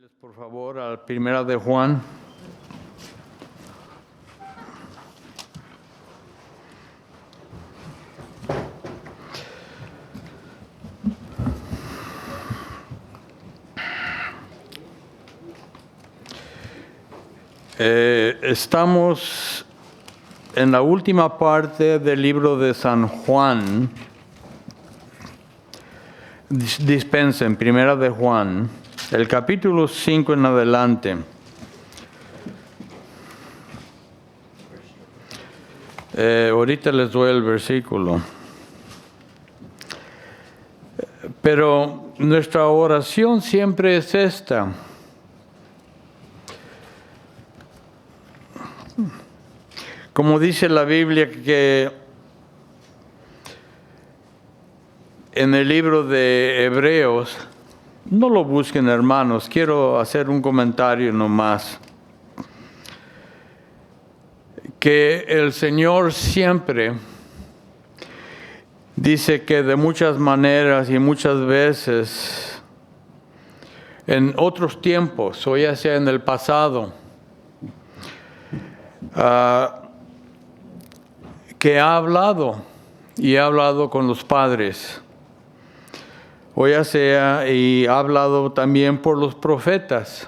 Biblias, por favor, a Primera de Juan. Estamos en la última parte del libro de San Juan. Dispensen, Primera de Juan, el capítulo 5 en adelante. Ahorita les doy el versículo. Pero nuestra oración siempre es esta. Como dice la Biblia que en el libro de Hebreos, no lo busquen, hermanos, quiero hacer un comentario nomás. Que el Señor siempre dice que de muchas maneras y muchas veces, en otros tiempos, o ya sea en el pasado, que ha hablado y ha hablado con los padres, o ya sea, y ha hablado también por los profetas.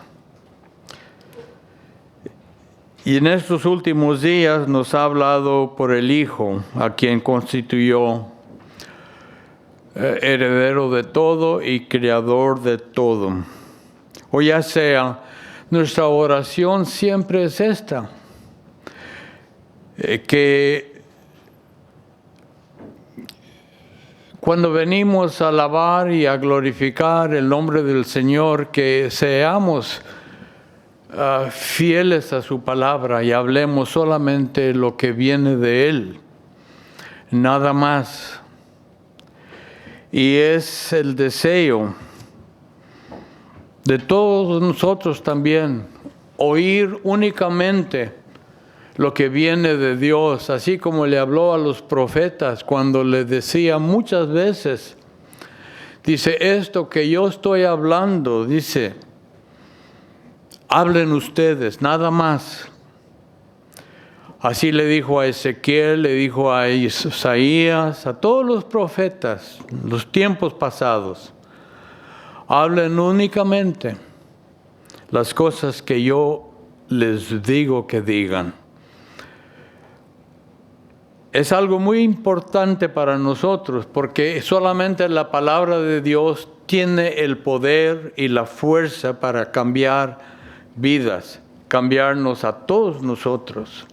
Y en estos últimos días nos ha hablado por el Hijo, a quien constituyó heredero de todo y creador de todo. O ya sea, nuestra oración siempre es esta, que cuando venimos a alabar y a glorificar el nombre del Señor, que seamos fieles a su palabra y hablemos solamente lo que viene de Él, nada más. Y es el deseo de todos nosotros también, oír únicamente lo que viene de Dios, así como le habló a los profetas cuando le decía muchas veces, dice, esto que yo estoy hablando, dice, hablen ustedes, nada más. Así le dijo a Ezequiel, le dijo a Isaías, a todos los profetas, los tiempos pasados. Hablen únicamente las cosas que yo les digo que digan. Es algo muy importante para nosotros porque solamente la palabra de Dios tiene el poder y la fuerza para cambiar vidas, cambiarnos a todos nosotros.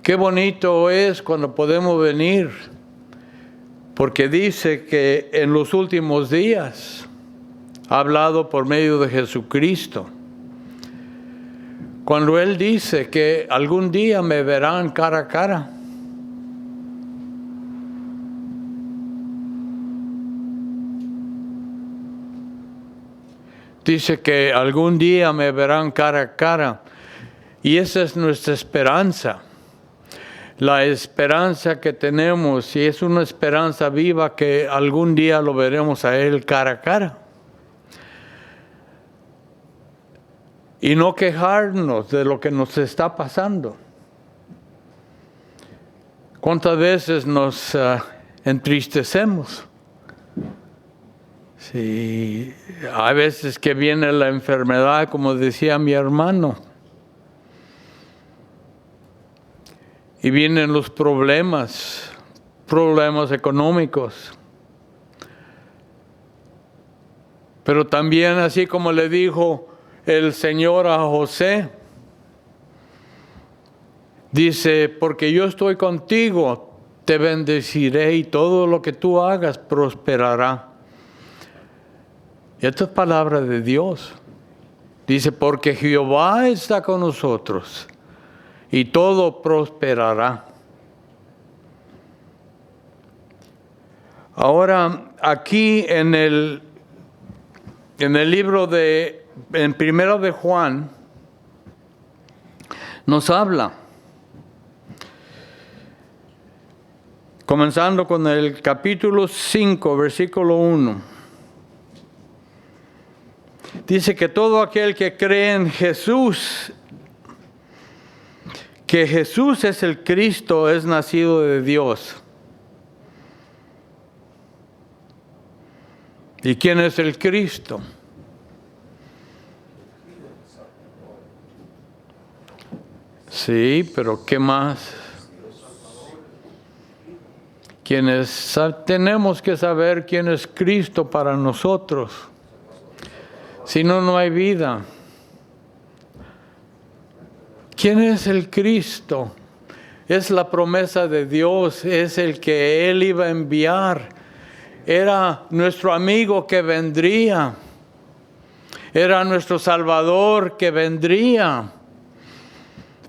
Qué bonito es cuando podemos venir, porque dice que en los últimos días ha hablado por medio de Jesucristo. Cuando Él dice que algún día me verán cara a cara. Dice que algún día me verán cara a cara. Y esa es nuestra esperanza. La esperanza que tenemos, y es una esperanza viva, que algún día lo veremos a Él cara a cara. Y no quejarnos de lo que nos está pasando. ¿Cuántas veces nos entristecemos? Sí, hay veces que viene la enfermedad, como decía mi hermano. Y vienen los problemas económicos. Pero también, así como le dijo el Señor a José, dice, porque yo estoy contigo, te bendeciré y todo lo que tú hagas prosperará. Y esta es palabra de Dios. Dice, porque Jehová está con nosotros y todo prosperará. Ahora, aquí en el libro en Primero de Juan, nos habla, comenzando con el capítulo 5, versículo 1. Dice que todo aquel que cree en Jesús, que Jesús es el Cristo, es nacido de Dios. ¿Y quién es el Cristo? Sí, pero ¿qué más? Tenemos que saber quién es Cristo para nosotros. Si no, no hay vida. ¿Quién es el Cristo? Es la promesa de Dios, es el que Él iba a enviar. Era nuestro amigo que vendría. Era nuestro Salvador que vendría.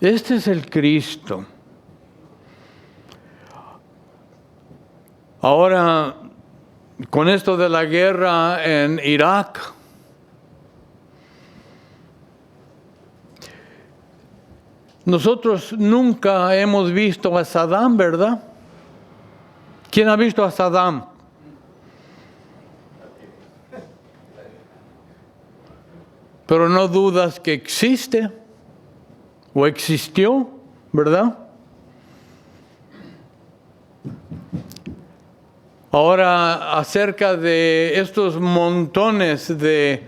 Este es el Cristo. Ahora, con esto de la guerra en Irak, nosotros nunca hemos visto a Saddam, ¿verdad? ¿Quién ha visto a Saddam? Pero no dudas que existe o existió, ¿verdad? Ahora, acerca de estos montones de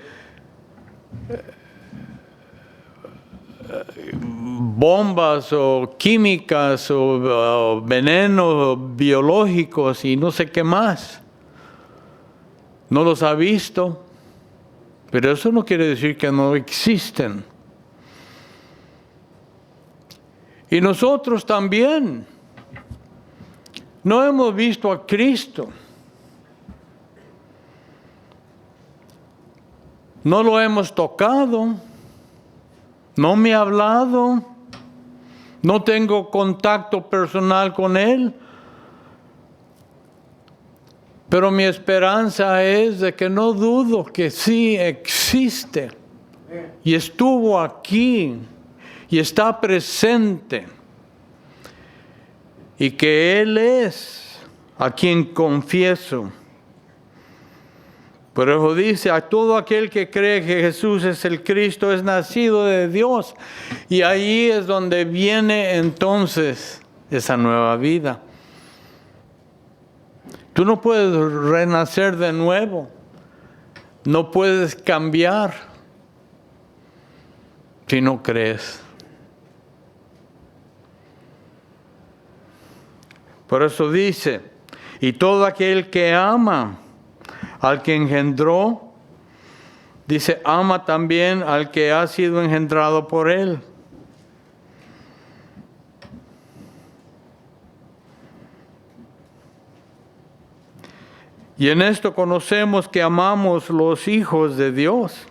bombas o químicas o venenos biológicos y no sé qué más. No los ha visto, pero eso no quiere decir que no existen. Y nosotros también no hemos visto a Cristo. No lo hemos tocado. No me ha hablado. No tengo contacto personal con Él. Pero mi esperanza es de que no dudo que sí existe. Y estuvo aquí. Y está presente. Y que Él es a quien confieso. Por eso dice, a todo aquel que cree que Jesús es el Cristo, es nacido de Dios. Y ahí es donde viene entonces esa nueva vida. Tú no puedes renacer de nuevo. No puedes cambiar si no crees. Por eso dice, y todo aquel que ama al que engendró, dice, ama también al que ha sido engendrado por Él. Y en esto conocemos que amamos los hijos de Dios.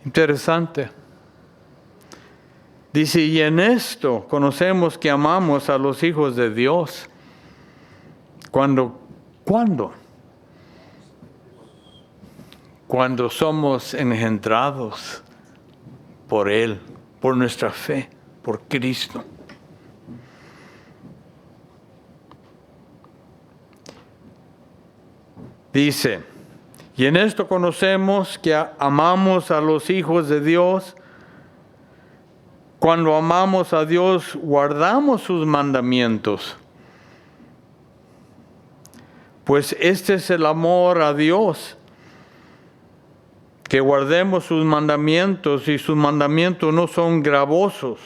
Interesante. Dice, y en esto conocemos que amamos a los hijos de Dios. ¿Cuándo? Cuando somos engendrados por Él, por nuestra fe, por Cristo. Dice, y en esto conocemos que amamos a los hijos de Dios. Cuando amamos a Dios, guardamos sus mandamientos. Pues este es el amor a Dios, que guardemos sus mandamientos, y sus mandamientos no son gravosos.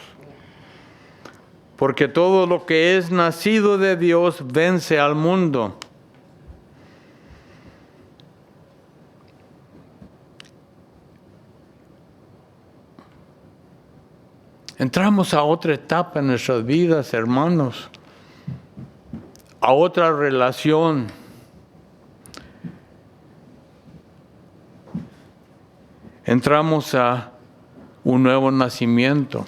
Porque todo lo que es nacido de Dios vence al mundo. Entramos a otra etapa en nuestras vidas, hermanos, a otra relación. Entramos a un nuevo nacimiento.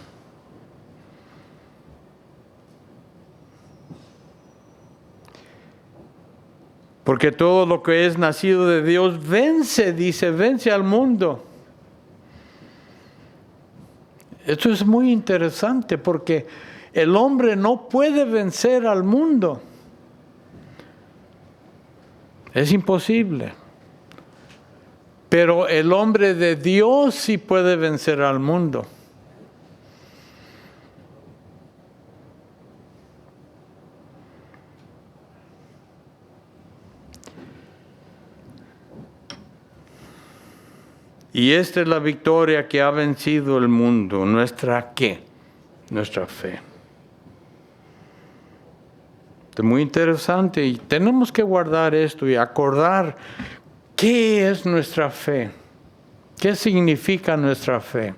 Porque todo lo que es nacido de Dios vence, dice, vence al mundo. Esto es muy interesante porque el hombre no puede vencer al mundo. Es imposible. Pero el hombre de Dios sí puede vencer al mundo. Y esta es la victoria que ha vencido el mundo. ¿Nuestra qué? Nuestra fe. Es muy interesante y tenemos que guardar esto y acordar qué es nuestra fe. ¿Qué significa nuestra fe?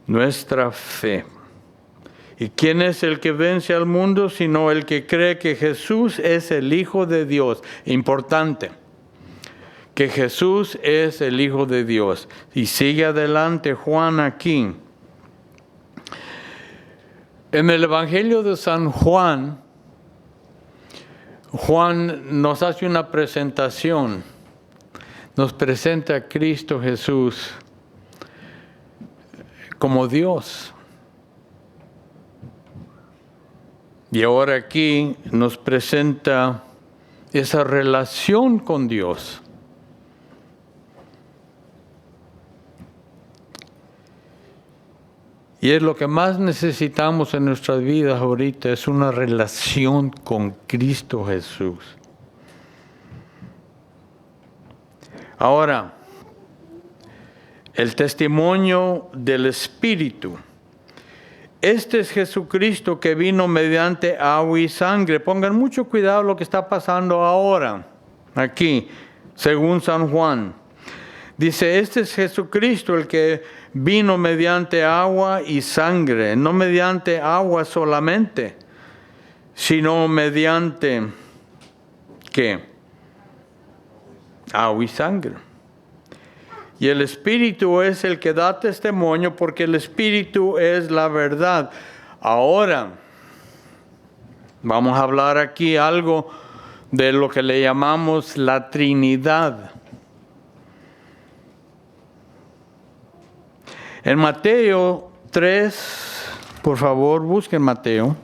Nuestra fe. ¿Y quién es el que vence al mundo sino el que cree que Jesús es el Hijo de Dios? Importante, que Jesús es el Hijo de Dios. Y sigue adelante Juan aquí. En el Evangelio de San Juan, Juan nos hace una presentación. Nos presenta a Cristo Jesús como Dios. Y ahora aquí nos presenta esa relación con Dios. Y es lo que más necesitamos en nuestras vidas ahorita, es una relación con Cristo Jesús. Ahora, el testimonio del Espíritu. Este es Jesucristo que vino mediante agua y sangre. Pongan mucho cuidado lo que está pasando ahora, aquí, según San Juan. Dice, este es Jesucristo el que vino mediante agua y sangre, no mediante agua solamente, sino mediante, ¿qué? Agua y sangre. Y el Espíritu es el que da testimonio porque el Espíritu es la verdad. Ahora, vamos a hablar aquí algo de lo que le llamamos la Trinidad. En Mateo 3, por favor, busquen Mateo.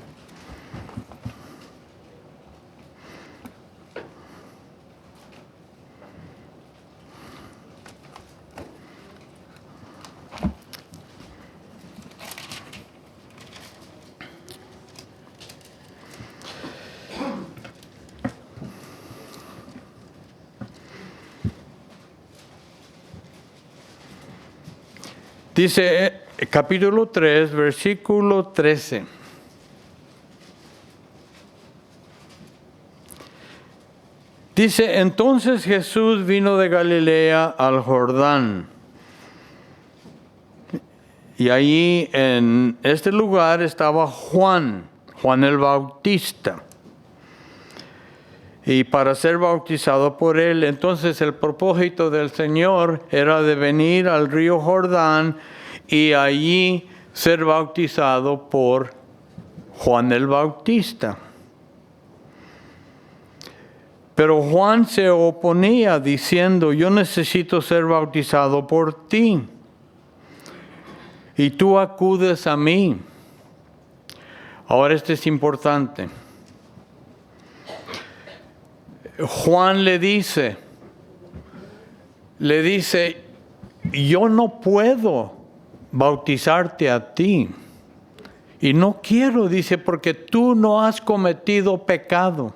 Dice capítulo 3, versículo 13. Dice, entonces Jesús vino de Galilea al Jordán. Y allí en este lugar estaba Juan el Bautista. Y para ser bautizado por él, entonces el propósito del Señor era de venir al río Jordán y allí ser bautizado por Juan el Bautista. Pero Juan se oponía diciendo, yo necesito ser bautizado por ti, y tú acudes a mí. Ahora esto es importante. Juan le dice, yo no puedo bautizarte a ti. Y no quiero, dice, porque tú no has cometido pecado.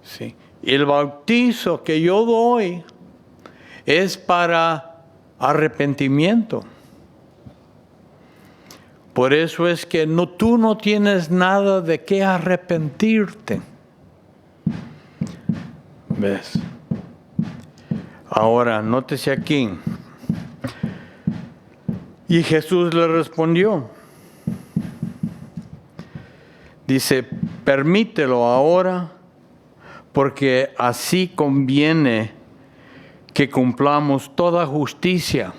Sí. Y el bautizo que yo doy es para arrepentimiento. Por eso es que tú no tienes nada de qué arrepentirte. ¿Ves? Ahora, nótese aquí. Y Jesús le respondió. Dice, permítelo ahora, porque así conviene que cumplamos toda justicia.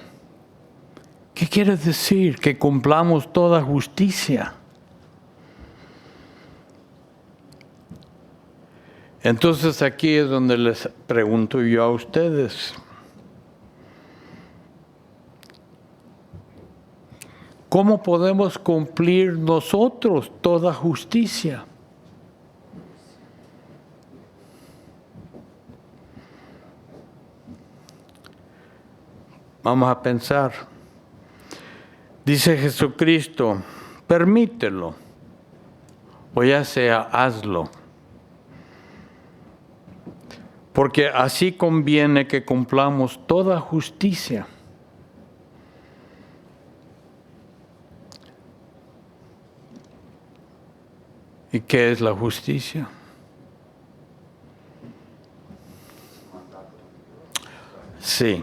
¿Qué quiere decir? Que cumplamos toda justicia. Entonces aquí es donde les pregunto yo a ustedes. ¿cómo podemos cumplir nosotros toda justicia? Vamos a pensar. Dice Jesucristo, permítelo, o ya sea, hazlo. Porque así conviene que cumplamos toda justicia. ¿Y qué es la justicia? Sí,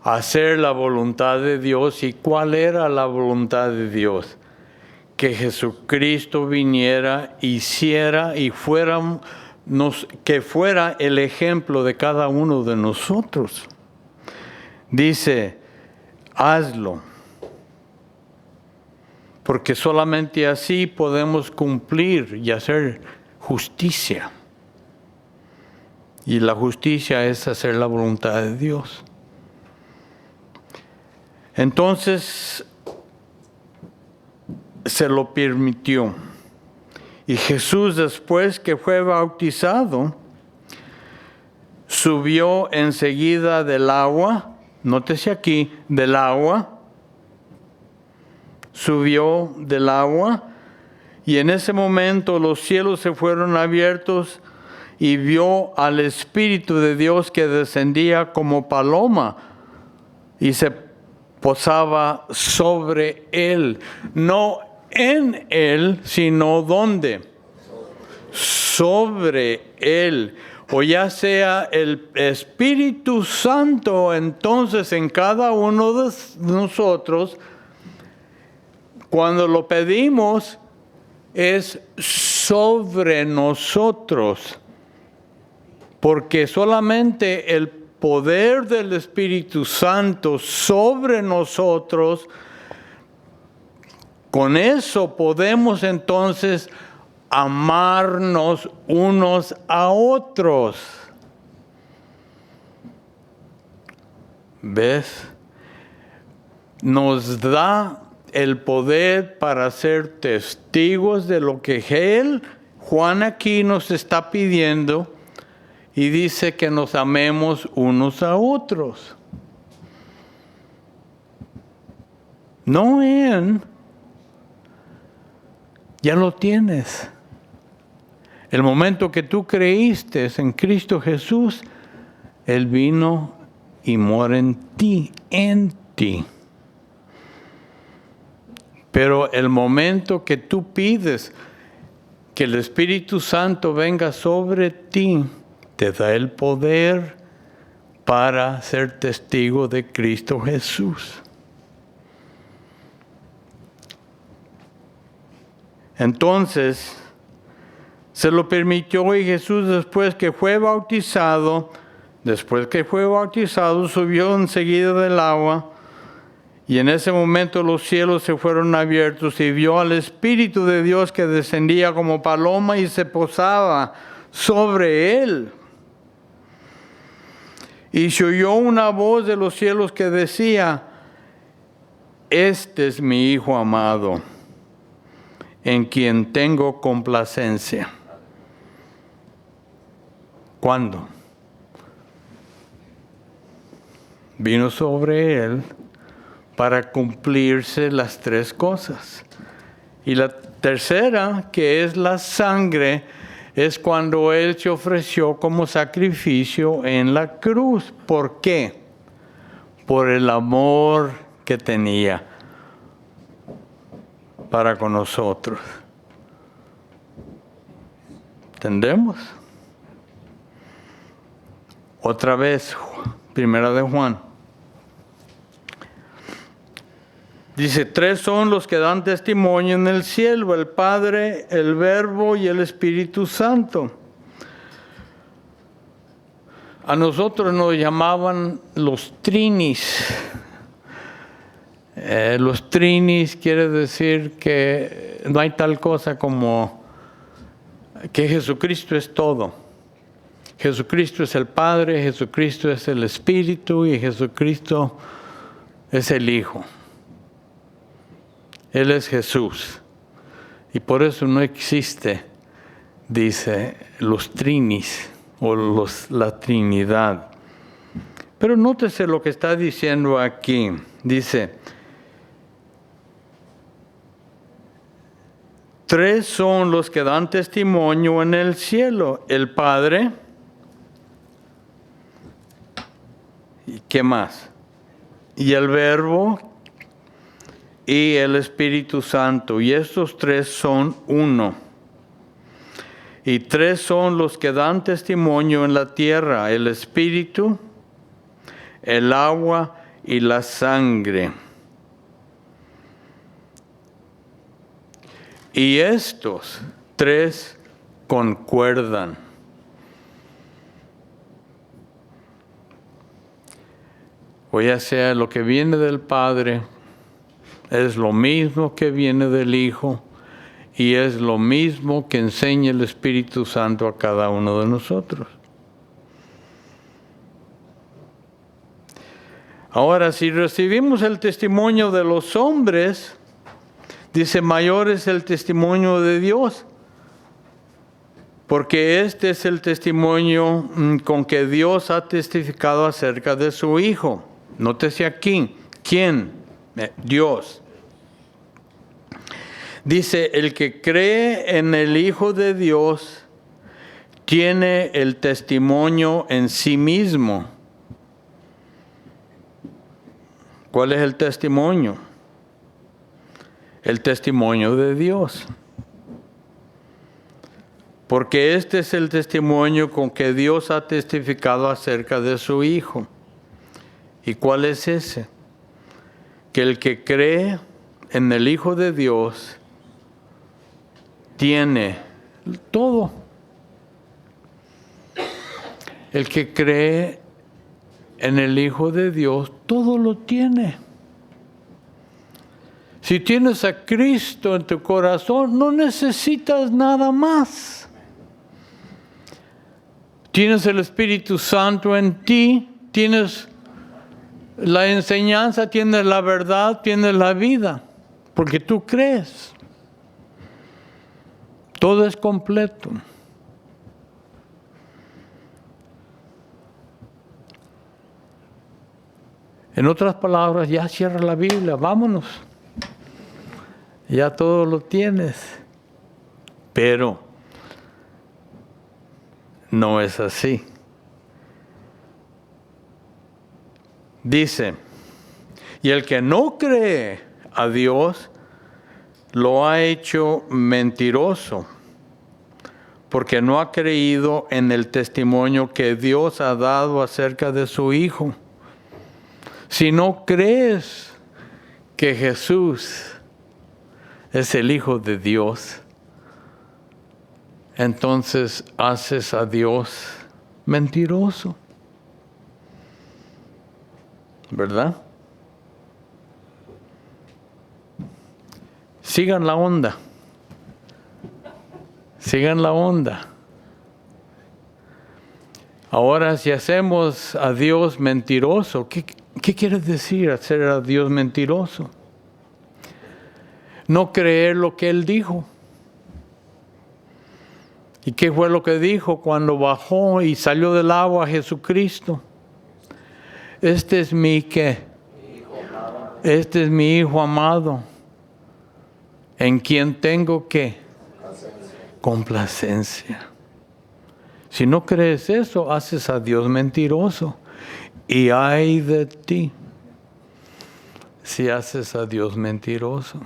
hacer la voluntad de Dios. ¿Y cuál era la voluntad de Dios? Que Jesucristo viniera, hiciera y que fuera el ejemplo de cada uno de nosotros. Dice, hazlo. Porque solamente así podemos cumplir y hacer justicia. Y la justicia es hacer la voluntad de Dios. Entonces, se lo permitió. Y Jesús, después que fue bautizado, subió enseguida del agua. Nótese aquí, del agua. Subió del agua. Y en ese momento los cielos se fueron abiertos y vio al Espíritu de Dios que descendía como paloma y se posaba sobre él. No en él, sino ¿dónde? Sobre él. O ya sea el Espíritu Santo entonces en cada uno de nosotros, cuando lo pedimos, es sobre nosotros. Porque solamente el poder del Espíritu Santo sobre nosotros, con eso podemos entonces amarnos unos a otros. ¿Ves? Nos da el poder para ser testigos de lo que Juan aquí nos está pidiendo. Y dice que nos amemos unos a otros. No ya lo tienes. El momento que tú creíste en Cristo Jesús, Él vino y mora en ti. Pero el momento que tú pides que el Espíritu Santo venga sobre ti, te da el poder para ser testigo de Cristo Jesús. Entonces, se lo permitió y Jesús después que fue bautizado, subió enseguida del agua y en ese momento los cielos se fueron abiertos y vio al Espíritu de Dios que descendía como paloma y se posaba sobre él. Y se oyó una voz de los cielos que decía, este es mi Hijo amado, en quien tengo complacencia. ¿Cuándo? Vino sobre él para cumplirse las tres cosas. Y la tercera, que es la sangre, es cuando Él se ofreció como sacrificio en la cruz. ¿Por qué? Por el amor que tenía para con nosotros. ¿Entendemos? Otra vez, Primera de Juan. Dice, 3 son los que dan testimonio en el cielo, el Padre, el Verbo y el Espíritu Santo. A nosotros nos llamaban los trinis. Los trinis quiere decir que no hay tal cosa como que Jesucristo es todo. Jesucristo es el Padre, Jesucristo es el Espíritu y Jesucristo es el Hijo. Él es Jesús. Y por eso no existe, dice, los trinis o la Trinidad. Pero nótese lo que está diciendo aquí. Dice, 3 son los que dan testimonio en el cielo: el Padre, ¿y qué más? Y el Verbo y el Espíritu Santo. Y estos 3 son uno. Y 3 son los que dan testimonio en la tierra: el Espíritu, el agua y la sangre. Y estos 3 concuerdan. O ya sea lo que viene del Padre, es lo mismo que viene del Hijo, y es lo mismo que enseña el Espíritu Santo a cada uno de nosotros. Ahora, si recibimos el testimonio de los hombres, dice, mayor es el testimonio de Dios, porque este es el testimonio con que Dios ha testificado acerca de su Hijo. Nótese aquí, ¿quién? Dios. Dice, el que cree en el Hijo de Dios tiene el testimonio en sí mismo. ¿Cuál es el testimonio? El testimonio de Dios. Porque este es el testimonio con que Dios ha testificado acerca de su Hijo. ¿Y cuál es ese? Que el que cree en el Hijo de Dios tiene todo. El que cree en el Hijo de Dios, todo lo tiene. Si tienes a Cristo en tu corazón, no necesitas nada más. Tienes el Espíritu Santo en ti, tienes la enseñanza, tienes la verdad, tienes la vida, porque tú crees. Todo es completo. En otras palabras, ya cierra la Biblia, vámonos. Ya todo lo tienes. Pero no es así. Dice, y el que no cree a Dios lo ha hecho mentiroso, porque no ha creído en el testimonio que Dios ha dado acerca de su Hijo. Si no crees que Jesús es el Hijo de Dios, entonces haces a Dios mentiroso. ¿Verdad? Sigan la onda. Sigan la onda. Ahora, si hacemos a Dios mentiroso, ¿qué quiere decir hacer a Dios mentiroso? No creer lo que Él dijo. ¿Y qué fue lo que dijo cuando bajó y salió del agua Jesucristo? Este es mi ¿qué? Este es mi Hijo amado, en quien tengo ¿qué? Complacencia. Si no crees eso, haces a Dios mentiroso. Y ay de ti si haces a Dios mentiroso.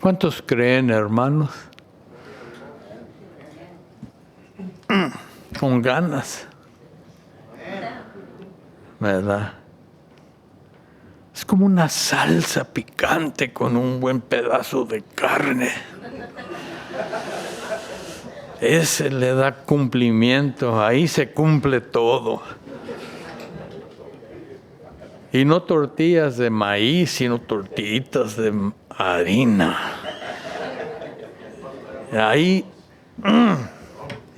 ¿Cuántos creen, hermanos? Con ganas. ¿Verdad? Es como una salsa picante con un buen pedazo de carne. Ese le da cumplimiento, ahí se cumple todo. Y no tortillas de maíz, sino tortillitas de harina. Ahí,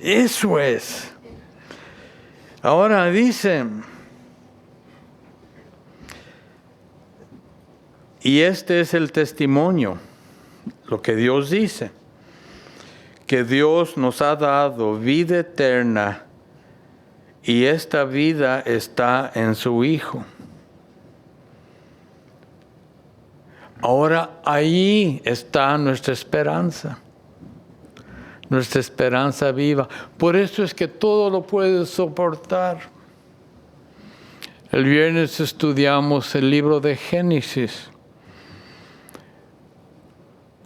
eso es. Ahora dice, Y este es el testimonio, lo que Dios dice, que Dios nos ha dado vida eterna y esta vida está en su Hijo. Ahora ahí está nuestra esperanza viva. Por eso es que todo lo puede soportar. El viernes estudiamos el libro de Génesis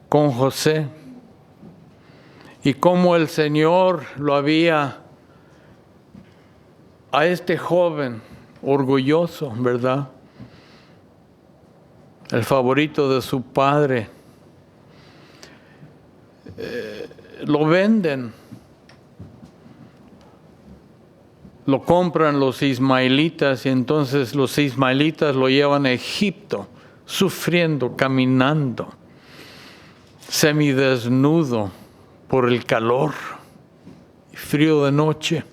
con José y cómo el Señor lo había a este joven orgulloso, ¿verdad? El favorito de su padre. Lo venden. Lo compran los ismaelitas y entonces los ismaelitas lo llevan a Egipto, sufriendo, caminando, semidesnudo por el calor y frío de noche.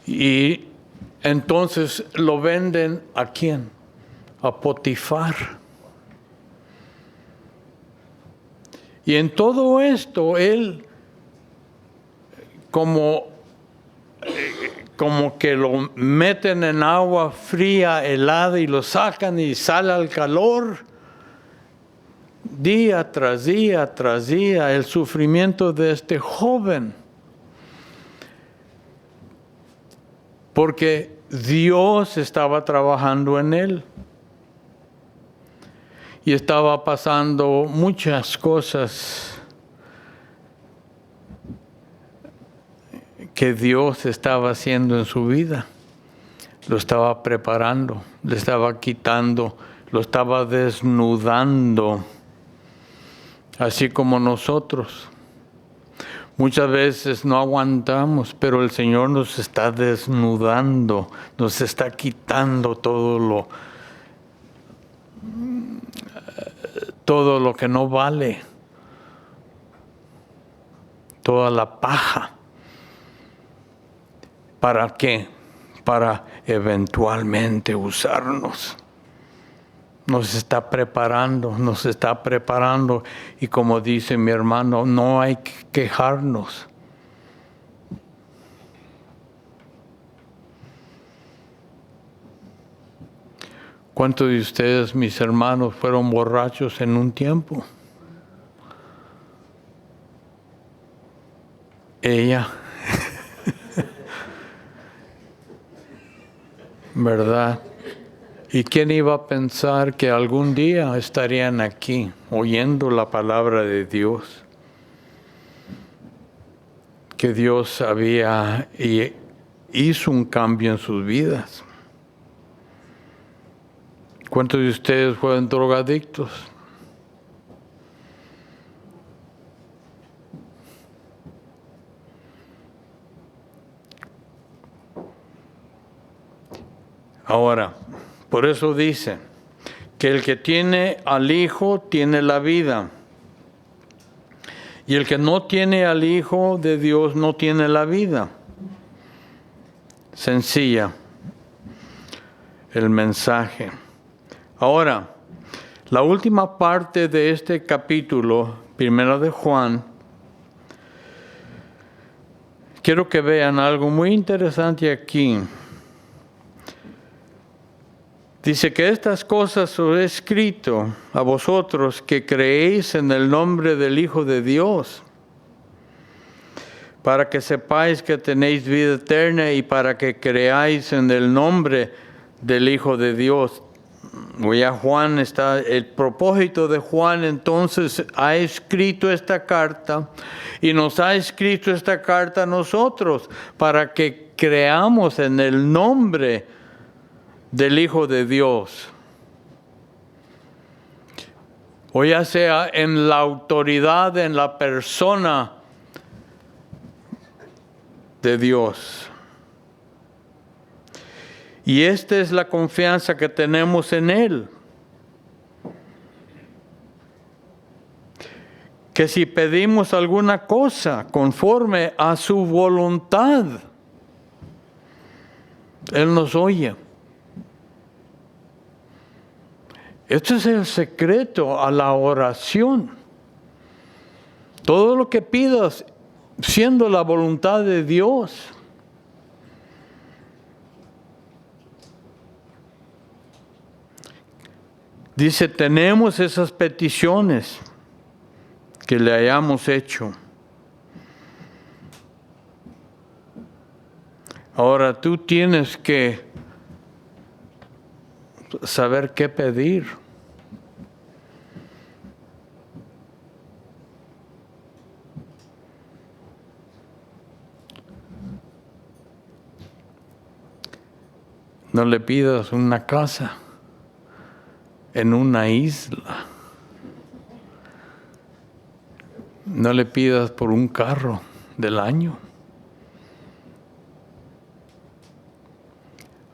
Y entonces lo venden ¿a quién? A Potifar. Y en todo esto él como que lo meten en agua fría, helada y lo sacan y sale al calor. Día tras día tras día el sufrimiento de este joven. Porque Dios estaba trabajando en él. Y estaba pasando muchas cosas que Dios estaba haciendo en su vida. Lo estaba preparando, le estaba quitando, lo estaba desnudando. Así como nosotros. Muchas veces no aguantamos, pero el Señor nos está desnudando, nos está quitando todo lo que no vale, toda la paja. ¿Para qué? Para eventualmente usarnos. Nos está preparando. Y como dice mi hermano, no hay que quejarnos. ¿Cuántos de ustedes, mis hermanos, fueron borrachos en un tiempo? Ella. ¿Verdad? ¿Y quién iba a pensar que algún día estarían aquí oyendo la palabra de Dios? Que Dios había y hizo un cambio en sus vidas. ¿Cuántos de ustedes fueron drogadictos? Ahora, por eso dice que el que tiene al Hijo tiene la vida. Y el que no tiene al Hijo de Dios no tiene la vida. Sencilla el mensaje. Ahora, la última parte de este capítulo, 1 de Juan, quiero que vean algo muy interesante aquí. Dice que estas cosas os he escrito a vosotros que creéis en el nombre del Hijo de Dios, para que sepáis que tenéis vida eterna y para que creáis en el nombre del Hijo de Dios. Ya Juan está, el propósito de Juan entonces ha escrito esta carta y nos ha escrito esta carta a nosotros para que creamos en el nombre del Hijo de Dios. O ya sea en la autoridad, en la persona de Dios. Y esta es la confianza que tenemos en Él. Que si pedimos alguna cosa conforme a su voluntad, Él nos oye. Este es el secreto a la oración. Todo lo que pidas, siendo la voluntad de Dios. Dice, tenemos esas peticiones que le hayamos hecho. Ahora tú tienes que saber qué pedir. No le pidas una casa en una isla. No le pidas por un carro del año.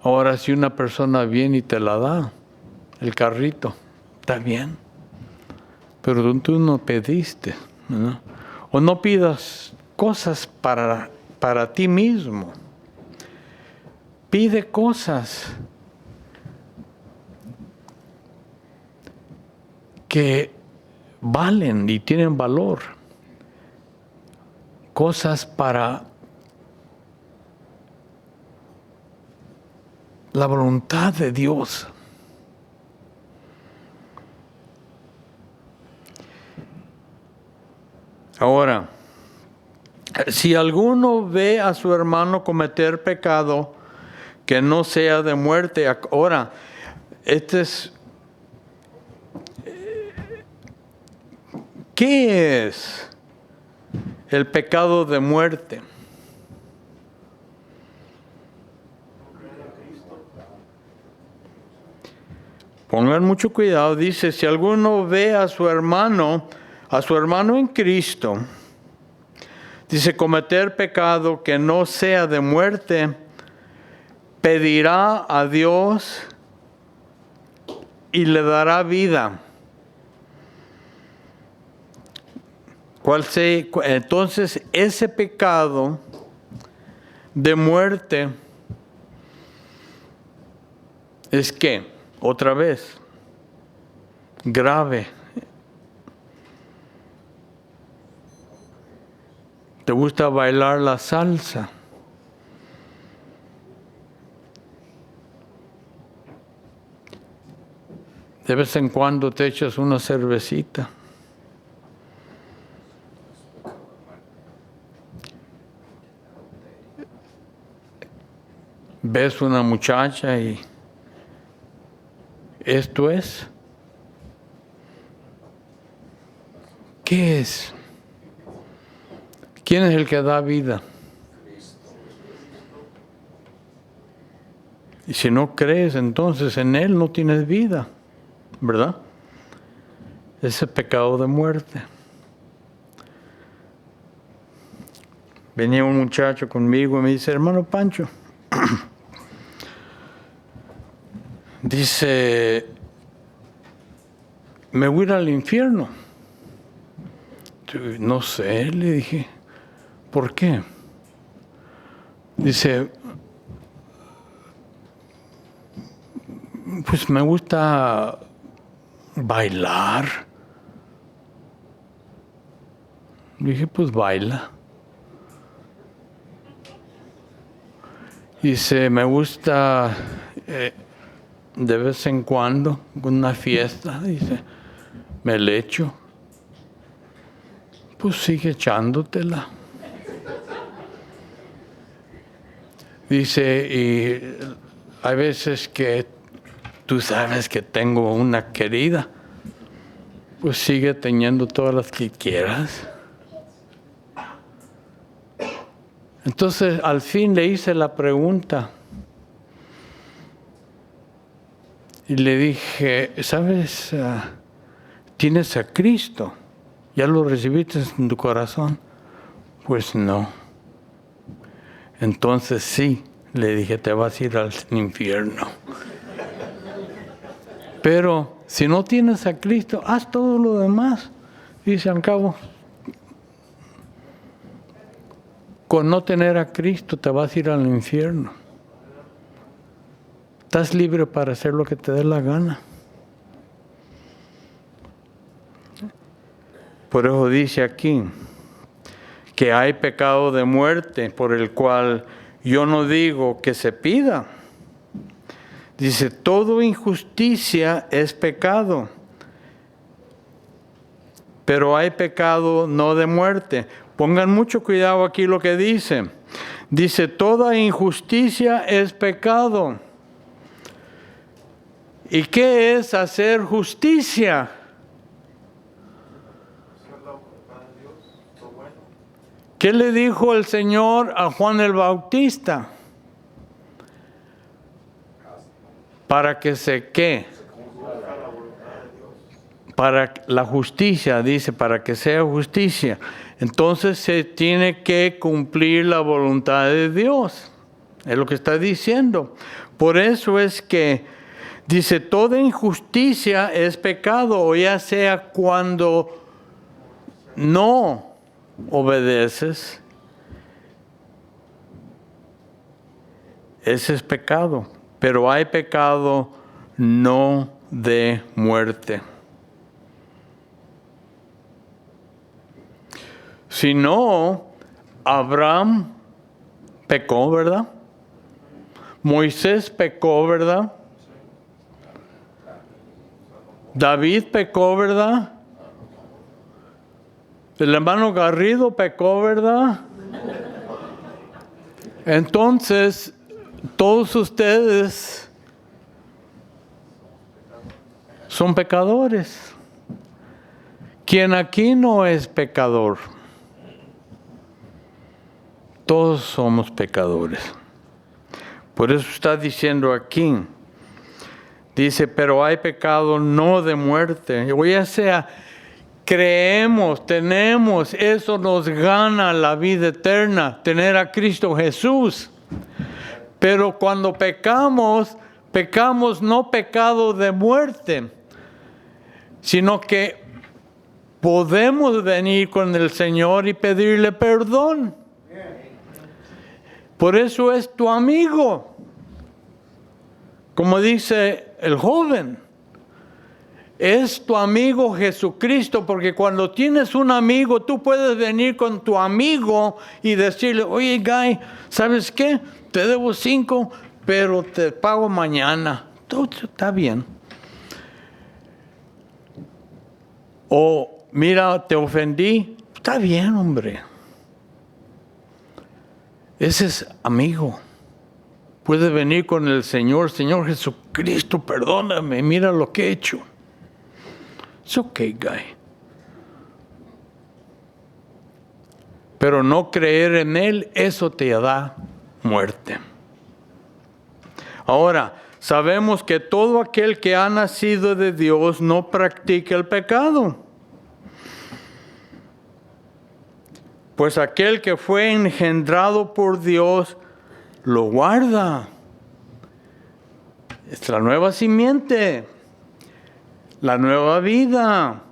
Ahora, si una persona viene y te la da, el carrito, está bien. Pero tú no pediste, ¿no? O no pidas cosas para ti mismo. Pide cosas que valen y tienen valor. Cosas para la voluntad de Dios. Ahora, si alguno ve a su hermano cometer pecado que no sea de muerte, ahora, ¿qué es el pecado de muerte? Pongan mucho cuidado, dice, si alguno ve a su hermano en Cristo, dice, cometer pecado que no sea de muerte, pedirá a Dios y le dará vida. Entonces, ese pecado de muerte es que, otra vez, grave. ¿Te gusta bailar la salsa? De vez en cuando te echas una cervecita. Ves una muchacha y esto es. ¿Qué es? ¿Quién es el que da vida? Y si no crees, entonces en Él no tienes vida, ¿verdad? Ese pecado de muerte. Venía un muchacho conmigo y me dice, hermano Pancho, dice, me voy a ir al infierno. No sé, le dije, ¿por qué? Dice, pues me gusta bailar. Dije, pues baila. Dice, me gusta de vez en cuando, una fiesta, dice, me le echo. Pues sigue echándotela. Dice, y hay veces que tú sabes que tengo una querida, pues sigue teniendo todas las que quieras. Entonces, al fin le hice la pregunta y le dije, ¿sabes? ¿Tienes a Cristo? ¿Ya lo recibiste en tu corazón? Pues no. Entonces sí, le dije, te vas a ir al infierno. Pero si no tienes a Cristo, haz todo lo demás. Dice, al cabo, con no tener a Cristo te vas a ir al infierno. Estás libre para hacer lo que te dé la gana. Por eso dice aquí que hay pecado de muerte por el cual yo no digo que se pida. Dice, toda injusticia es pecado, pero hay pecado no de muerte. Pongan mucho cuidado aquí lo que dice. Dice, toda injusticia es pecado. ¿Y qué es hacer justicia? ¿Qué le dijo el Señor a Juan el Bautista? Para que se ¿qué? Para la justicia, dice, para que sea justicia. Entonces se tiene que cumplir la voluntad de Dios. Es lo que está diciendo. Por eso es que dice, toda injusticia es pecado, o ya sea cuando no obedeces, ese es pecado. Pero hay pecado no de muerte. Si no, Abraham pecó, ¿verdad? Moisés pecó, ¿verdad? David pecó, ¿verdad? El hermano Garrido pecó, ¿verdad? Entonces, todos ustedes son pecadores. ¿Quién aquí no es pecador? Todos somos pecadores. Por eso está diciendo aquí. Dice, pero hay pecado no de muerte. O ya sea, creemos, tenemos, eso nos gana la vida eterna, tener a Cristo Jesús. Pero cuando pecamos no pecado de muerte, sino que podemos venir con el Señor y pedirle perdón. Por eso es tu amigo. Como dice el joven, es tu amigo Jesucristo, porque cuando tienes un amigo, tú puedes venir con tu amigo y decirle, oye, Guy, ¿sabes qué? Te debo 5, pero te pago mañana. Todo está bien. O, mira, te ofendí. Está bien, hombre. Ese es amigo. Puede venir con el Señor Jesucristo, perdóname, mira lo que he hecho. It's okay, Guy. Pero no creer en Él, eso te da muerte. Ahora, sabemos que todo aquel que ha nacido de Dios no practica el pecado. Pues aquel que fue engendrado por Dios lo guarda. Es la nueva simiente, la nueva vida,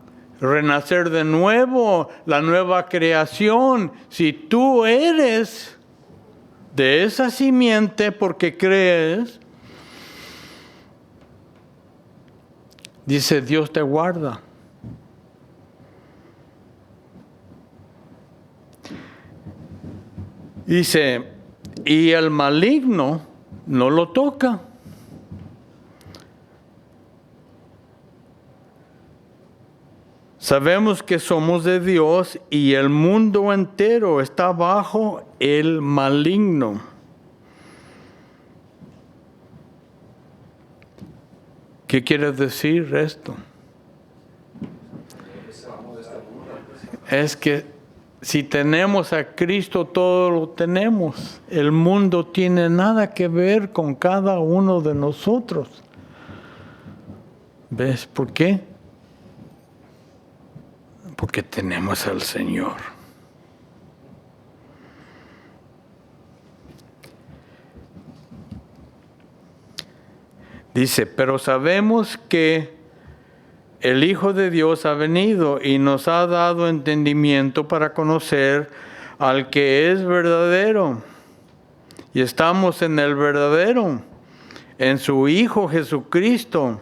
renacer de nuevo, la nueva creación. Si tú eres de esa simiente porque crees, dice Dios te guarda. Dice, y el maligno no lo toca. Sabemos que somos de Dios y el mundo entero está bajo el maligno. ¿Qué quiere decir esto? Es que si tenemos a Cristo, todo lo tenemos. El mundo tiene nada que ver con cada uno de nosotros. ¿Ves por qué? Porque tenemos al Señor. Dice, pero sabemos que el Hijo de Dios ha venido y nos ha dado entendimiento para conocer al que es verdadero. Y estamos en el verdadero, en su Hijo Jesucristo.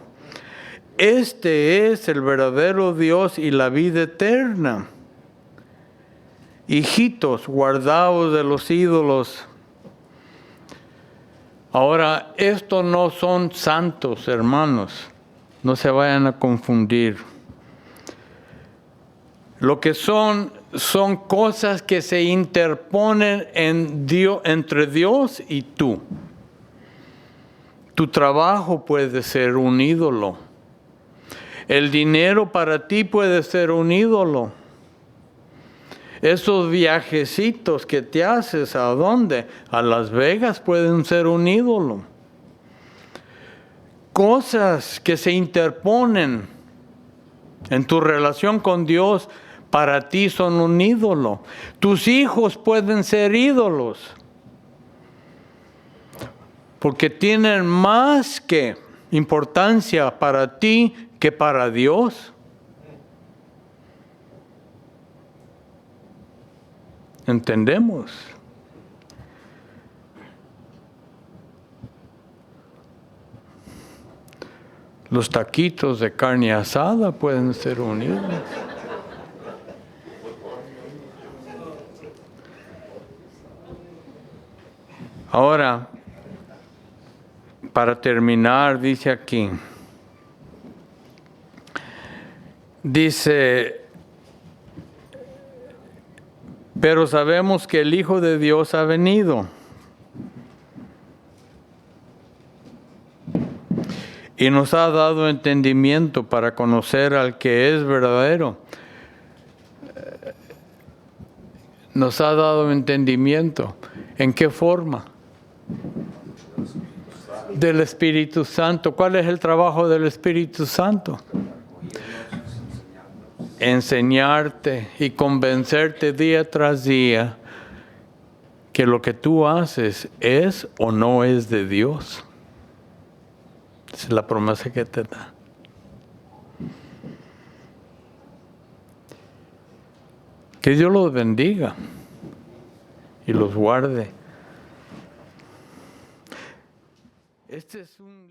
Este es el verdadero Dios y la vida eterna. Hijitos, guardaos de los ídolos. Ahora, estos no son santos, hermanos. No se vayan a confundir. Lo que son cosas que se interponen entre Dios y tú. Tu trabajo puede ser un ídolo. El dinero para ti puede ser un ídolo. Esos viajecitos que te haces, ¿a dónde? A Las Vegas pueden ser un ídolo. Cosas que se interponen en tu relación con Dios, para ti son un ídolo. Tus hijos pueden ser ídolos, porque tienen más que importancia para ti que para Dios. ¿Entendemos? Los taquitos de carne asada pueden ser un ídolo. Ahora, para terminar, dice aquí, pero sabemos que el Hijo de Dios ha venido y nos ha dado entendimiento para conocer al que es verdadero. Nos ha dado entendimiento. ¿En qué forma? Del Espíritu Santo. ¿Cuál es el trabajo del Espíritu Santo? Enseñarte y convencerte día tras día que lo que tú haces es o no es de Dios. Esa es la promesa que te da. Que Dios los bendiga y los guarde. Este es un